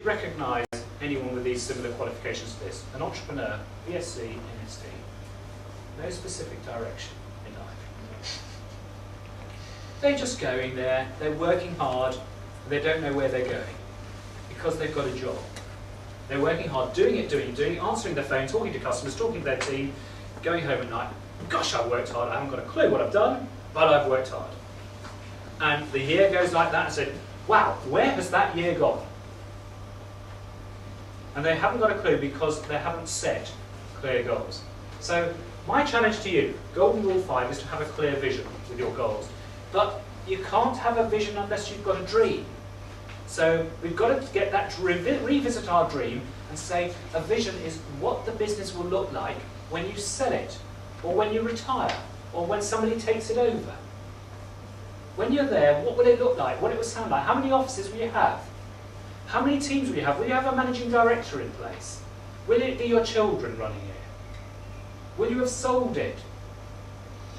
recognise anyone with these similar qualifications to this? An entrepreneur, BSc, MSc, no specific direction in life. They're just going there, they're working hard, they don't know where they're going because they've got a job. They're working hard, doing it, answering the phone, talking to customers, talking to their team, going home at night. Gosh, I've worked hard, I haven't got a clue what I've done, but I've worked hard. And the year goes like that and said, wow, where has that year gone? And they haven't got a clue because they haven't set clear goals. So my challenge to you, Golden Rule 5, is to have a clear vision with your goals. But you can't have a vision unless you've got a dream. So we've got to get that to revisit our dream and say a vision is what the business will look like when you sell it, or when you retire, or when somebody takes it over. When you're there, what will it look like? What it will sound like? How many offices will you have? How many teams will you have? Will you have a managing director in place? Will it be your children running it? Will you have sold it?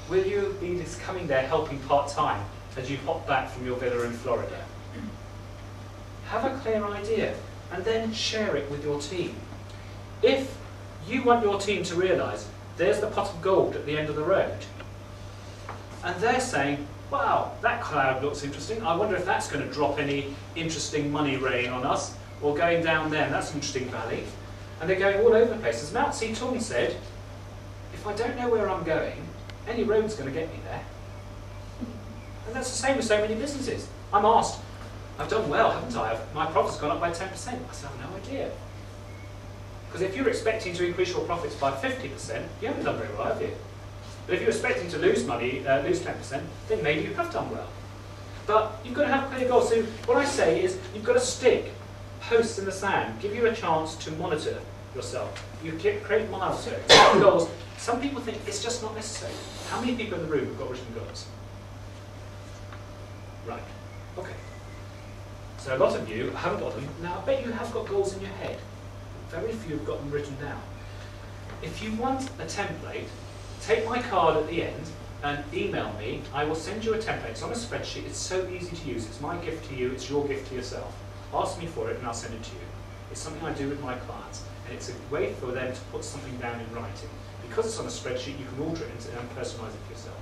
Will you be just coming there helping part-time as you hop back from your villa in Florida? Have a clear idea and then share it with your team. If you want your team to realise there's the pot of gold at the end of the road, and they're saying, wow, that cloud looks interesting, I wonder if that's going to drop any interesting money rain on us, or going down there, and that's an interesting valley, and they're going all over the place. As Mao Zedong said, if I don't know where I'm going, any road's going to get me there. And that's the same with so many businesses. I'm asked, I've done well, haven't I? My profit's gone up by 10%. I said, I've no idea. Because if you're expecting to increase your profits by 50%, you haven't done very well, have you? But if you're expecting to lose money, lose 10%, then maybe you have done well. But you've got to have clear goals. So what I say is, you've got to stick posts in the sand, give you a chance to monitor yourself. You create milestones, goals. Some people think it's just not necessary. How many people in the room have got written goals? Right, okay. So a lot of you haven't got them. Now I bet you have got goals in your head. Very few have got them written down. If you want a template, take my card at the end and email me. I will send you a template. It's on a spreadsheet. It's so easy to use. It's my gift to you. It's your gift to yourself. Ask me for it and I'll send it to you. It's something I do with my clients. And it's a way for them to put something down in writing. Because it's on a spreadsheet, you can alter it and personalise it for yourself.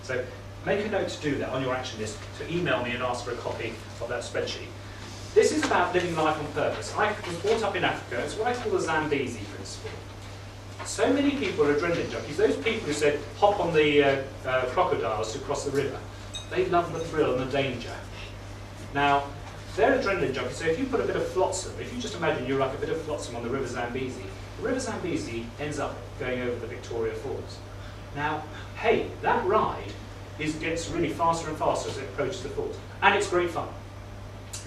So make a note to do that on your action list, to email me and ask for a copy of that spreadsheet. This is about living life on purpose. I was brought up in Africa. It's what I call the Zambezi principle. So many people are adrenaline junkies. Those people who said, hop on the crocodiles to cross the river, they love the thrill and the danger. Now, they're adrenaline junkies, so if you put a bit of flotsam, if you just imagine you're like a bit of flotsam on the River Zambezi, the River Zambezi ends up going over the Victoria Falls. Now, hey, that ride gets really faster and faster as it approaches the falls, and it's great fun.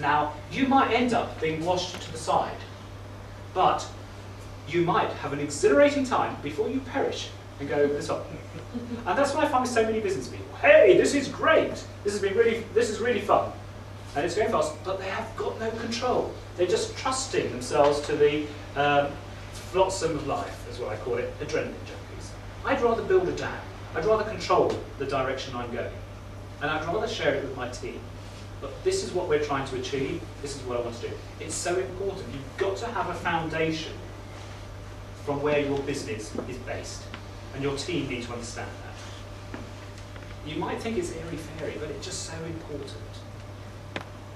Now, you might end up being washed to the side, but you might have an exhilarating time before you perish and go over the top. And that's what I find with so many business people. Hey, this is great. This is really fun. And it's going fast, but they have got no control. They're just trusting themselves to the flotsam of life, is what I call it, adrenaline junkies. I'd rather build a dam. I'd rather control the direction I'm going. And I'd rather share it with my team. But this is what we're trying to achieve. This is what I want to do. It's so important. You've got to have a foundation from where your business is based. And your team need to understand that. You might think it's airy-fairy, but it's just so important.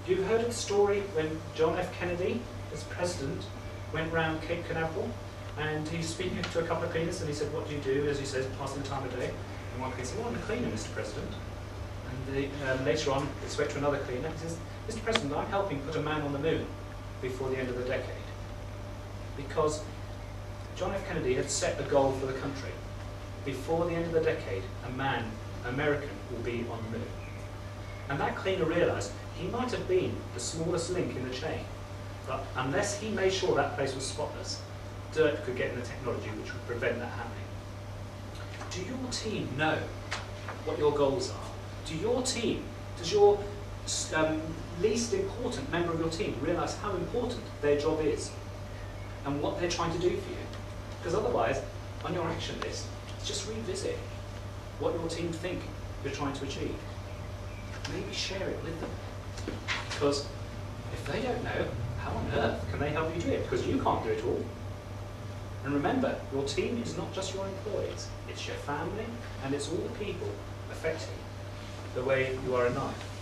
You've heard of the story when John F. Kennedy, as president, went round Cape Canaveral, and he's speaking to a couple of cleaners, and he said, what do you do? As he says, passing the time of day. And one cleaner said, well, I'm a cleaner, Mr. President. And later on, it spoke to another cleaner. He says, Mr. President, I'm helping put a man on the moon before the end of the decade. Because John F. Kennedy had set a goal for the country. Before the end of the decade, American, will be on the moon. And that cleaner realised he might have been the smallest link in the chain, but unless he made sure that place was spotless, dirt could get in the technology which would prevent that happening. Do your team know what your goals are? Does your least important member of your team realise how important their job is and what they're trying to do for you? Because otherwise, on your action list, just revisit what your team think you're trying to achieve. Maybe share it with them. Because if they don't know, how on earth can they help you do it? Because you can't do it all. And remember, your team is not just your employees, it's your family, and it's all the people affecting the way you are in life.